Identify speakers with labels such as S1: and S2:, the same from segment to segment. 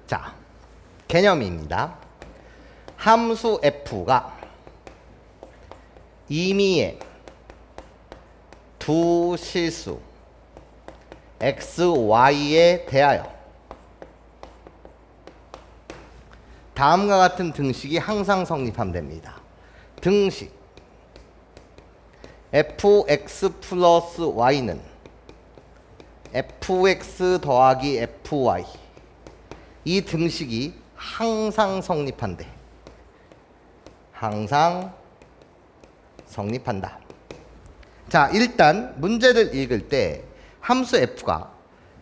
S1: 자, 개념입니다. 함수 f가 임의의 두 실수 x, y에 대하여 다음과 같은 등식이 항상 성립하면 됩니다. 등식 fx 플러스 y는 fx 더하기 fy, 이 등식이 항상 성립한대. 항상 성립한다. 자, 일단 문제를 읽을 때 함수 f가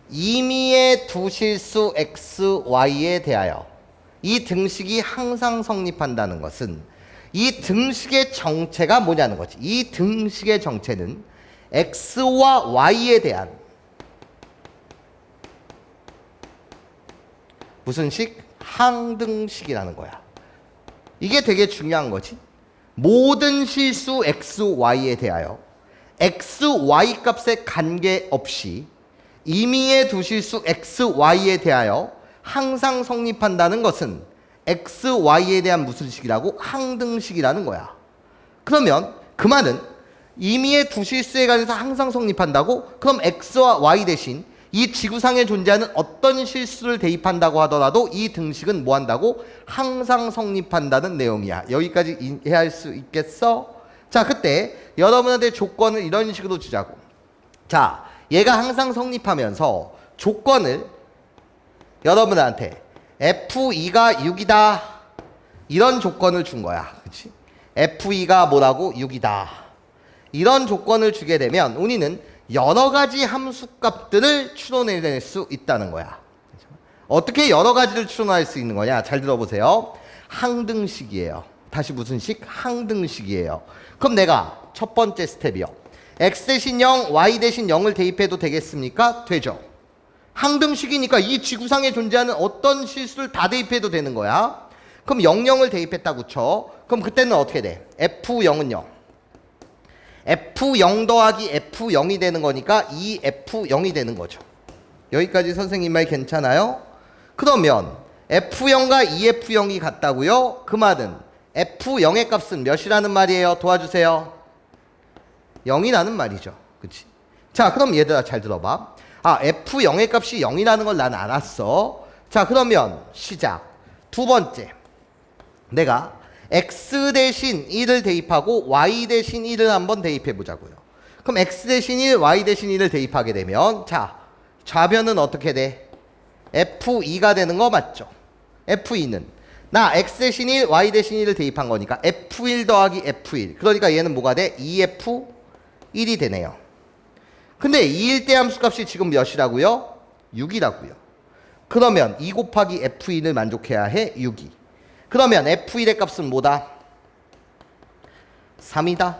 S1: 임의의 두 실수 x, y에 대하여 이 등식이 항상 성립한다는 것은 이 등식의 정체가 뭐냐는 거지. 이 등식의 정체는 x와 y에 대한 무슨 식? 항등식이라는 거야. 이게 되게 중요한 거지. 모든 실수 x, y에 대하여 x, y 값에 관계없이 임의의 두 실수 x, y에 대하여 항상 성립한다는 것은 x, y에 대한 무슨 식이라고? 항등식이라는 거야. 그러면 그 말은 임의의 두 실수에 관해서 항상 성립한다고? 그럼 x와 y 대신 이 지구상에 존재하는 어떤 실수를 대입한다고 하더라도 이 등식은 뭐 한다고? 항상 성립한다는 내용이야. 여기까지 이해할 수 있겠어? 자, 그때 여러분한테 조건을 이런 식으로 주자고. 자, 얘가 항상 성립하면서 조건을 여러분한테 F2가 6이다 이런 조건을 준 거야. 그치? F2가 뭐라고? 6이다. 이런 조건을 주게 되면 우리는 여러 가지 함수값들을 추론해낼 수 있다는 거야. 어떻게 여러 가지를 추론할 수 있는 거냐? 잘 들어보세요. 항등식이에요. 다시 무슨 식? 항등식이에요. 그럼 내가 첫 번째 스텝이요. x 대신 0, y 대신 0을 대입해도 되겠습니까? 되죠. 항등식이니까 이 지구상에 존재하는 어떤 실수를 다 대입해도 되는 거야. 그럼 00을 대입했다고 쳐. 그럼 그때는 어떻게 돼? f0은요. f0 더하기 f0이 되는 거니까 2f0이 되는 거죠. 여기까지 선생님 말 괜찮아요? 그러면 f0과 2f0이 같다고요? 그 말은 f0의 값은 몇이라는 말이에요? 도와주세요. 0이라는 말이죠. 그치? 자, 그럼 얘들아 잘 들어봐. 아, f0의 값이 0이라는 걸 난 알았어. 자, 그러면 시작. 두 번째, 내가 x 대신 1을 대입하고 y 대신 1을 한번 대입해 보자고요. 그럼 x 대신 1, y 대신 1을 대입하게 되면 자, 좌변은 어떻게 돼? f2가 되는 거 맞죠? f2는 나 x 대신 1, y 대신 1을 대입한 거니까 f1 더하기 f1. 그러니까 얘는 뭐가 돼? 2f1이 되네요. 근데 2일 때 함수값이 지금 몇이라고요? 6이라고요. 그러면 2 곱하기 f1을 만족해야 해? 6이. 그러면 f1의 값은 뭐다? 3이다.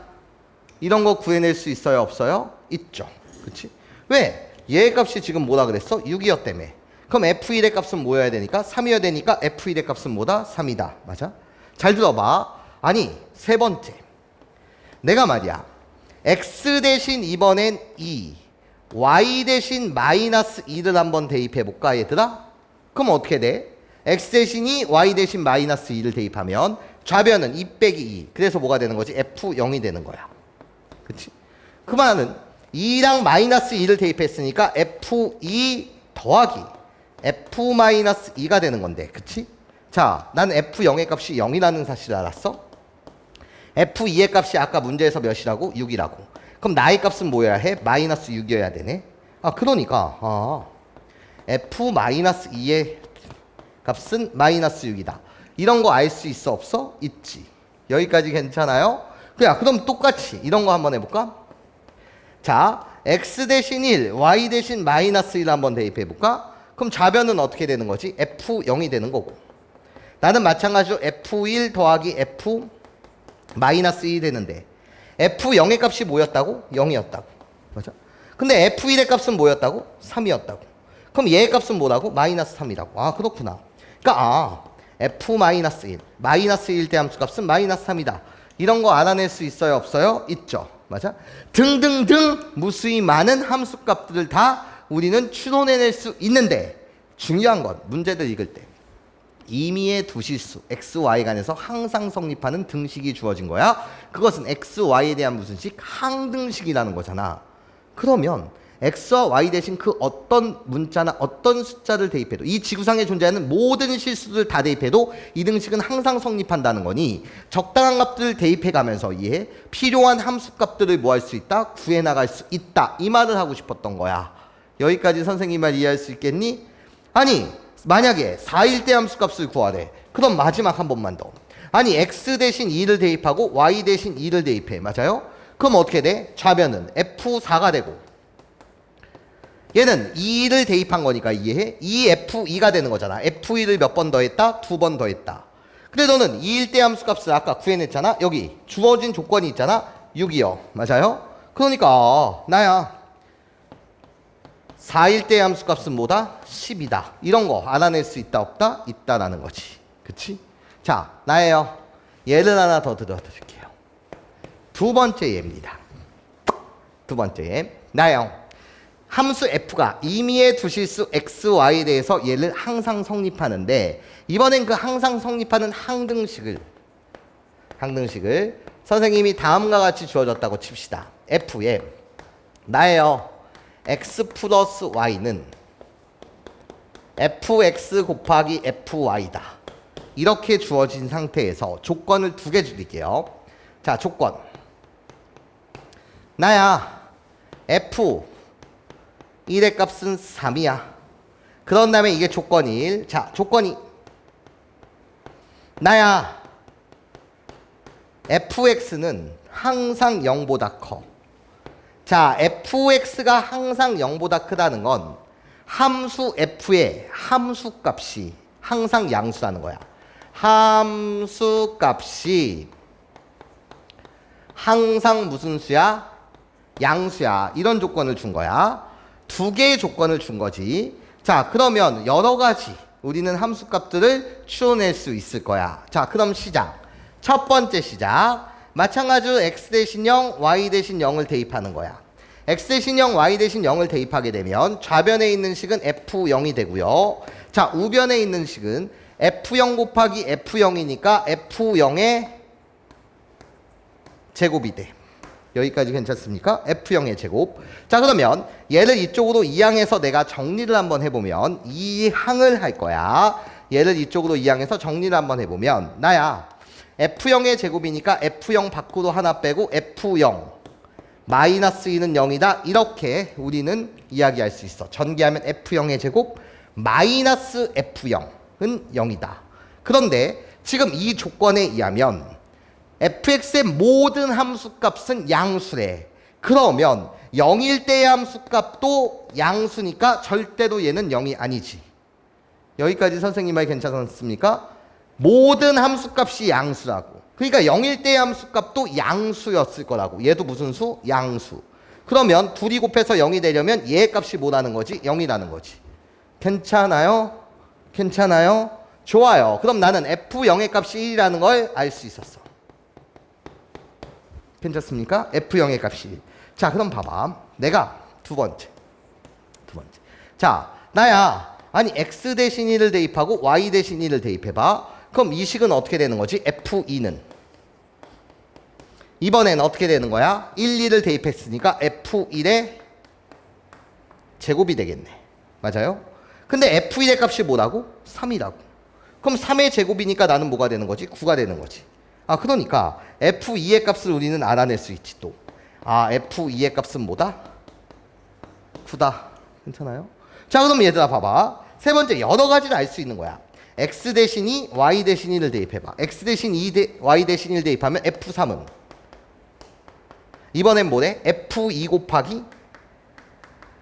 S1: 이런 거 구해낼 수 있어요? 없어요? 있죠. 그치? 왜? 얘의 값이 지금 뭐라 그랬어? 6이었다며. 그럼 f1의 값은 뭐여야 되니까? 3이어야 되니까 f1의 값은 뭐다? 3이다. 맞아? 잘 들어봐. 아니, 세 번째. 내가 말이야. x 대신 이번엔 2, y 대신 마이너스 2를 한번 대입해볼까 얘들아? 그럼 어떻게 돼? x 대신 2, y 대신 마이너스 2를 대입하면 좌변은 2 빼기 2. 그래서 뭐가 되는 거지? f0이 되는 거야. 그치? 그 말은 2랑 마이너스 2를 대입했으니까 f2 더하기 f-2가 되는 건데. 그치? 자, 난 f0의 값이 0이라는 사실을 알았어? f2의 값이 아까 문제에서 몇이라고? 6이라고. 그럼 나의 값은 뭐여야 해? 마이너스 6이어야 되네. 아, 그러니까 f-2의 값은 마이너스 6이다. 이런 거 알 수 있어? 없어? 있지. 여기까지 괜찮아요? 그럼 똑같이 이런 거 한번 해볼까? 자, x 대신 1, y 대신 마이너스 1 한번 대입해볼까? 그럼 좌변은 어떻게 되는 거지? f0이 되는 거고. 나는 마찬가지로 f1 더하기 f 마이너스 1이 되는데 f0의 값이 뭐였다고? 0이었다고. 맞아? 근데 f1의 값은 뭐였다고? 3이었다고. 그럼 얘의 값은 뭐라고? 마이너스 3이라고. 아, 그렇구나. 그러니까 f-1, 마이너스 1 대 함수 값은 마이너스 3이다. 이런 거 알아낼 수 있어요? 없어요? 있죠. 맞아? 등등등 무수히 많은 함수 값들을 다 우리는 추론해낼 수 있는데 중요한 건 문제들 읽을 때 임의의 두 실수 x, y 간에서 항상 성립하는 등식이 주어진 거야. 그것은 x, y에 대한 무슨 식? 항등식이라는 거잖아. 그러면 x와 y 대신 그 어떤 문자나 어떤 숫자를 대입해도 이 지구상에 존재하는 모든 실수들 다 대입해도 이 등식은 항상 성립한다는 거니 적당한 값들을 대입해가면서 이해 필요한 함수값들을 뭐 할 수 있다? 구해나갈 수 있다. 이 말을 하고 싶었던 거야. 여기까지 선생님 말 이해할 수 있겠니? 아니 만약에 4일대 함수값을 구하래. 그럼 마지막 한 번만 더. 아니 x 대신 2를 대입하고 y 대신 2를 대입해. 맞아요? 그럼 어떻게 돼? 좌변은 f4가 되고 얘는 2를 대입한 거니까 이해해? 2f2가 되는 거잖아. f2를 몇 번 더했다? 2번 더했다. 근데 너는 2일대 함수값을 아까 구해냈잖아. 여기 주어진 조건이 있잖아. 6이요. 맞아요? 그러니까 나야 4일대 함수값은 뭐다? 10이다. 이런 거 알아낼 수 있다 없다? 있다라는 거지. 그치? 자, 나예요. 예를 하나 더 들어드릴게요. 두 번째 예입니다. 두 번째 예. 나예요. 함수 f가 임의의 두 실수 x, y에 대해서 얘를 항상 성립하는데 이번엔 그 항상 성립하는 항등식을 선생님이 다음과 같이 주어졌다고 칩시다. f에 나예요. x 플러스 y는 fx 곱하기 fy다. 이렇게 주어진 상태에서 조건을 두 개 드릴게요. 자, 조건. 나야 f 1의 값은 3이야. 그런 다음에 이게 조건이 1. 자, 조건이 나야 fx는 항상 0보다 커. 자, fx가 항상 0보다 크다는 건 함수 f의 함수값이 항상 양수라는 거야. 함수값이 항상 무슨 수야? 양수야. 이런 조건을 준 거야. 두 개의 조건을 준 거지. 자, 그러면 여러 가지 우리는 함수값들을 추론할 수 있을 거야. 자, 그럼 시작. 첫 번째 시작. 마찬가지로 x 대신 0, y 대신 0을 대입하는 거야. x 대신 0, y 대신 0을 대입하게 되면 좌변에 있는 식은 f0이 되고요. 자, 우변에 있는 식은 f0 곱하기 f0이니까 f0의 제곱이 돼. 여기까지 괜찮습니까? f0의 제곱. 자, 그러면 얘를 이쪽으로 이항해서 내가 정리를 한번 해보면 이항을 할 거야. 얘를 이쪽으로 이항해서 정리를 한번 해보면 나야 f0의 제곱이니까 f0 밖으로 하나 빼고 f0 마이너스 2는 0이다. 이렇게 우리는 이야기할 수 있어. 전개하면 f0의 제곱 마이너스 f0은 0이다. 그런데 지금 이 조건에 의하면 fx의 모든 함수값은 양수래. 그러면 0일 때의 함수값도 양수니까 절대로 얘는 0이 아니지. 여기까지 선생님 말 괜찮았습니까? 모든 함수값이 양수라고. 그러니까 0일 때의 함수값도 양수였을 거라고. 얘도 무슨 수? 양수. 그러면 둘이 곱해서 0이 되려면 얘의 값이 뭐라는 거지? 0이라는 거지. 괜찮아요? 괜찮아요? 좋아요. 그럼 나는 f0의 값이 1이라는 걸 알 수 있었어. 괜찮습니까? f0의 값이 1. 자, 그럼 봐봐. 내가 두 번째. 자, 나야. 아니 x 대신 1을 대입하고 y 대신 1을 대입해봐. 그럼 이 식은 어떻게 되는 거지? f2는 이번엔 어떻게 되는 거야? 1, 2를 대입했으니까 f1의 제곱이 되겠네. 맞아요? 근데 f1의 값이 뭐라고? 3이라고. 그럼 3의 제곱이니까 나는 뭐가 되는 거지? 9가 되는 거지. 아, 그러니까 f2의 값을 우리는 알아낼 수 있지 또. 아, f2의 값은 뭐다? 9다. 괜찮아요? 자, 그럼 얘들아 봐봐. 세 번째 여러 가지를 알 수 있는 거야. x 대신 2, y 대신 1을 대입해봐. x 대신 2, y 대신 1 대입하면 f3은 이번엔 뭐래? f2 곱하기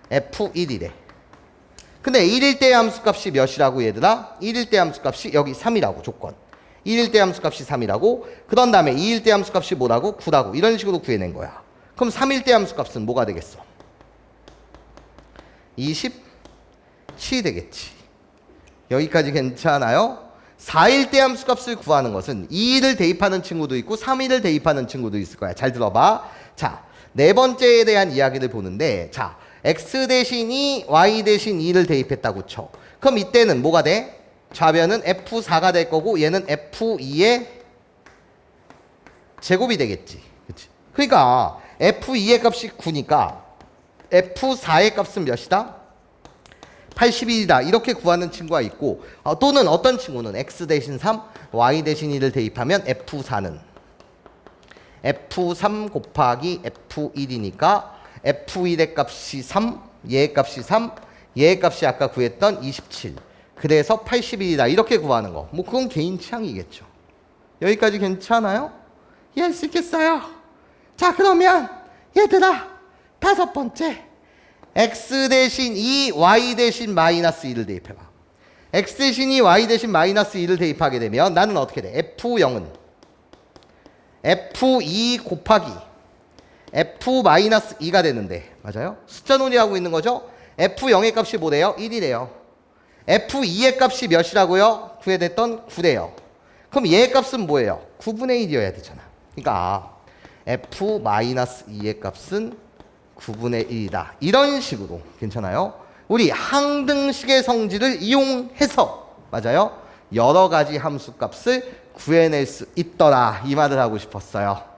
S1: f1이래. 근데 1일 때의 함수값이 몇이라고 얘들아? 1일 때 함수값이 여기 3이라고 조건. 1일 때 함수값이 3이라고. 그런 다음에 2일 때 함수값이 뭐라고? 9라고. 이런 식으로 구해낸 거야. 그럼 3일 때 함수값은 뭐가 되겠어? 27 되겠지. 여기까지 괜찮아요? 4일 때 함수값을 구하는 것은 2일을 대입하는 친구도 있고 3일을 대입하는 친구도 있을 거야. 잘 들어봐. 자, 네 번째에 대한 이야기를 보는데, 자, x 대신 2, y 대신 2를 대입했다고 쳐. 그럼 이때는 뭐가 돼? 좌변은 F4가 될 거고 얘는 F2의 제곱이 되겠지. 그치? 그러니까 F2의 값이 9니까 F4의 값은 몇이다? 81이다. 이렇게 구하는 친구가 있고 또는 어떤 친구는 x 대신 3, y 대신 2를 대입하면 F4는 F3 곱하기 F1이니까 F1의 값이 3, 얘의 값이 3, 얘의 값이 아까 구했던 27. 그래서 81이다. 이렇게 구하는 거. 뭐 그건 개인 취향이겠죠. 여기까지 괜찮아요? 이해할 수 있겠어요? 자, 그러면 얘들아, 다섯 번째. x 대신 2, y 대신 마이너스 2를 대입해봐. x 대신 2, y 대신 마이너스 2를 대입하게 되면 나는 어떻게 돼? F0은 F2 곱하기 F 마이너스 2가 되는데, 맞아요? 숫자 논의하고 있는 거죠? F0의 값이 뭐래요? 1이래요. F2의 값이 몇이라고요? 구해냈던 9래요. 그럼 얘의 값은 뭐예요? 9분의 1이어야 되잖아. 그러니까 F 마이너스 2의 값은 9분의 1이다. 이런 식으로. 괜찮아요? 우리 항등식의 성질을 이용해서, 맞아요? 여러 가지 함수 값을 구해낼 수 있더라. 이 말을 하고 싶었어요.